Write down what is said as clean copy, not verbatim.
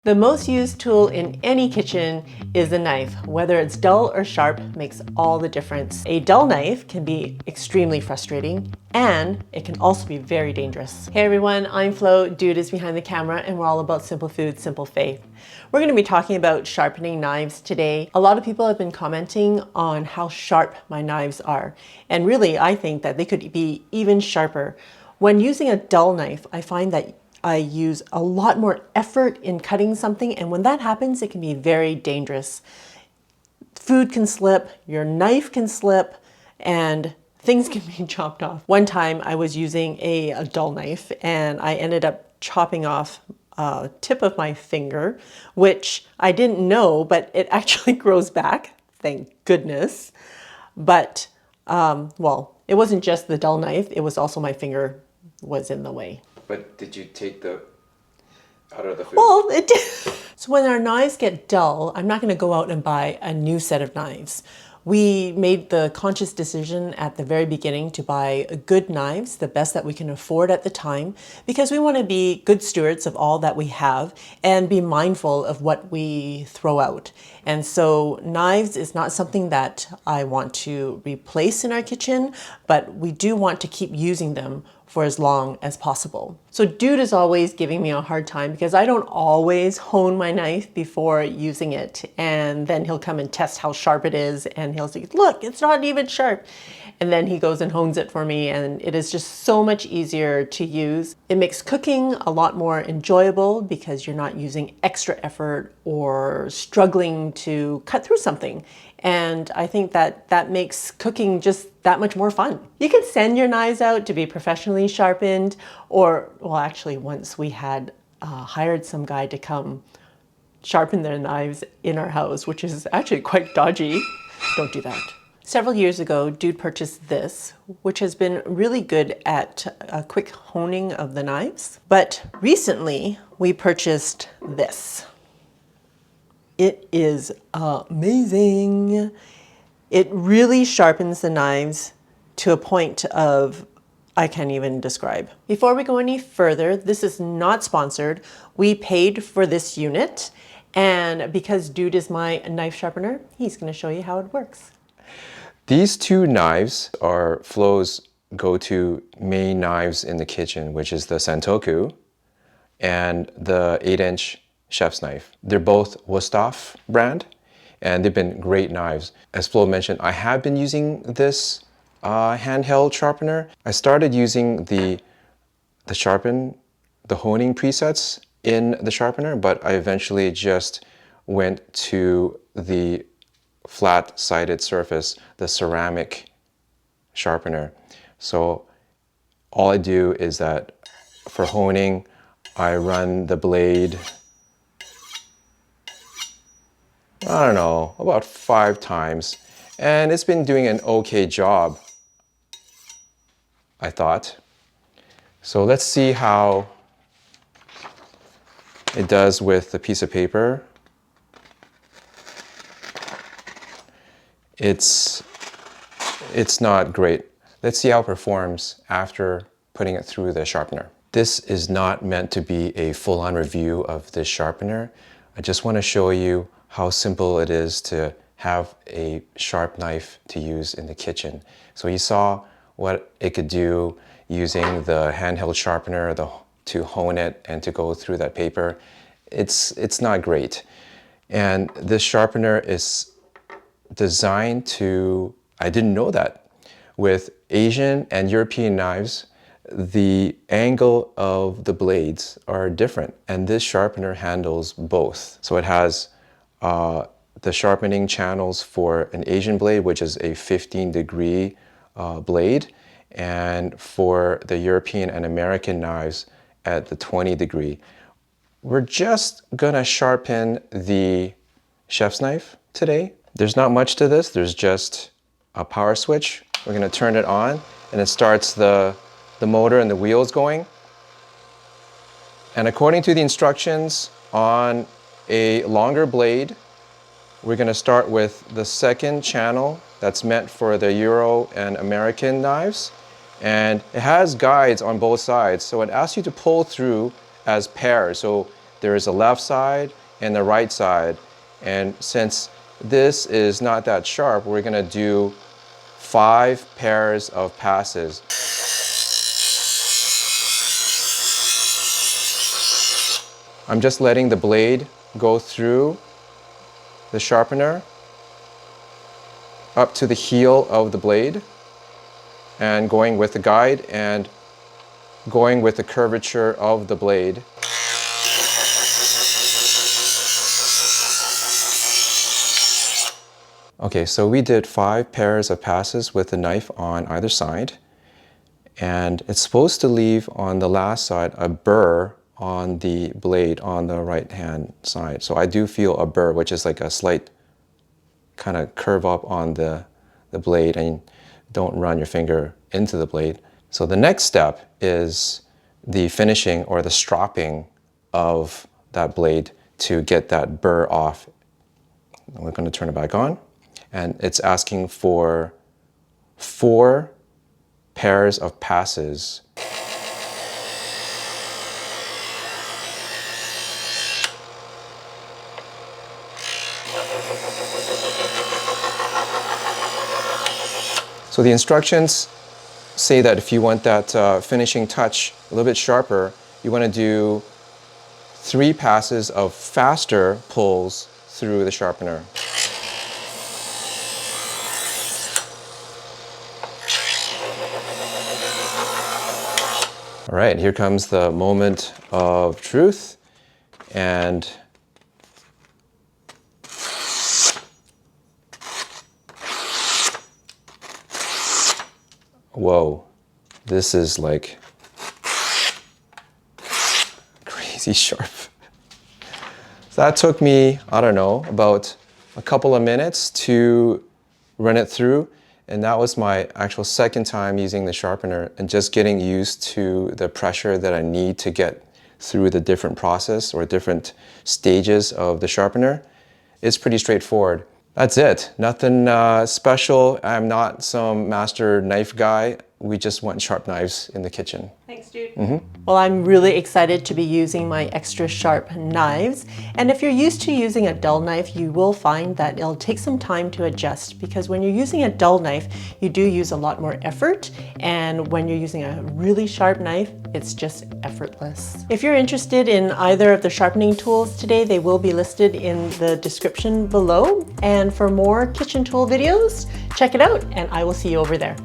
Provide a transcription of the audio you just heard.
The most used tool in any kitchen is a knife. Whether it's dull or sharp makes all the difference. A dull knife can be extremely frustrating, and it can also be very dangerous. Hey everyone, I'm Flo, Dude is behind the camera, and we're all about simple food, simple faith. We're going to be talking about sharpening knives today. A lot of people have been commenting on how sharp my knives are, and really I think that they could be even sharper. When using a dull knife, I find that I use a lot more effort in cutting something, and when that happens, it can be very dangerous. Food can slip, your knife can slip, and things can be chopped off. One time I was using a dull knife and I ended up chopping off a tip of my finger, which I didn't know, but it actually grows back, thank goodness. But, well, it wasn't just the dull knife, it was also my finger was in the way. But did you take the out of the food? Well, it did. So when our knives get dull, I'm not going to go out and buy a new set of knives. We made the conscious decision at the very beginning to buy good knives, the best that we can afford at the time, because we want to be good stewards of all that we have and be mindful of what we throw out. And so knives is not something that I want to replace in our kitchen, but we do want to keep using them for as long as possible. So Dude is always giving me a hard time because I don't always hone my knife before using it. And then he'll come and test how sharp it is and he'll say, look, it's not even sharp. And then he goes and hones it for me, and it is just so much easier to use. It makes cooking a lot more enjoyable because you're not using extra effort or struggling to cut through something. And I think that that makes cooking just that much more fun. You can send your knives out to be professionally sharpened, or, well, actually once we had hired some guy to come sharpen their knives in our house, which is actually quite dodgy. Don't do that. Several years ago, Dude purchased this, which has been really good at a quick honing of the knives. But recently, we purchased this. It is amazing. It really sharpens the knives to a point of I can't even describe. Before we go any further, this is not sponsored. We paid for this unit, and because Dude is my knife sharpener, he's going to show you how it works. These two knives are Flo's go-to main knives in the kitchen, which is the Santoku and the 8-inch chef's knife. They're both Wusthof brand, and they've been great knives. As Flo mentioned, I have been using this handheld sharpener. I started using the honing presets in the sharpener, but I eventually just went to the flat-sided surface, the ceramic sharpener. So all I do is that for honing, I run the blade, I don't know, about 5 times, and it's been doing an okay job, I thought. So let's see how it does with the piece of paper. It's not great. Let's see how it performs after putting it through the sharpener. This is not meant to be a full-on review of this sharpener. I just want to show you how simple it is to have a sharp knife to use in the kitchen. So you saw what it could do using the handheld sharpener to hone it and to go through that paper. It's not great. And this sharpener is designed to, I didn't know that. With Asian and European knives, the angle of the blades are different, and this sharpener handles both. So it has the sharpening channels for an Asian blade, which is a 15-degree blade, and for the European and American knives at the 20-degree. We're just gonna sharpen the chef's knife today. There's not much to this. There's just a power switch. We're going to turn it on, and it starts the motor and the wheels going. And according to the instructions on a longer blade, we're going to start with the second channel that's meant for the Euro and American knives. And it has guides on both sides, so it asks you to pull through as pairs. So there is a left side and the right side. And since this is not that sharp, we're gonna do 5 pairs of passes. I'm just letting the blade go through the sharpener up to the heel of the blade and going with the guide and going with the curvature of the blade. Okay, so we did 5 pairs of passes with the knife on either side, and it's supposed to leave on the last side a burr on the blade on the right hand side. So I do feel a burr, which is like a slight kind of curve up on the blade, and don't run your finger into the blade. So the next step is the finishing or the stropping of that blade to get that burr off. We're going to turn it back on, and it's asking for 4 pairs of passes. So the instructions say that if you want that finishing touch a little bit sharper, you want to do 3 passes of faster pulls through the sharpener. All right, here comes the moment of truth, and whoa, this is like crazy sharp. So that took me, I don't know, about a couple of minutes to run it through. And that was my actual second time using the sharpener and just getting used to the pressure that I need to get through the different process or different stages of the sharpener. It's pretty straightforward. That's it. Nothing special. I'm not some master knife guy. We just want sharp knives in the kitchen. Thanks, Jude. Well, I'm really excited to be using my extra sharp knives. And if you're used to using a dull knife, you will find that it'll take some time to adjust, because when you're using a dull knife, you do use a lot more effort. And when you're using a really sharp knife, it's just effortless. If you're interested in either of the sharpening tools today, they will be listed in the description below. And for more kitchen tool videos, check it out, and I will see you over there.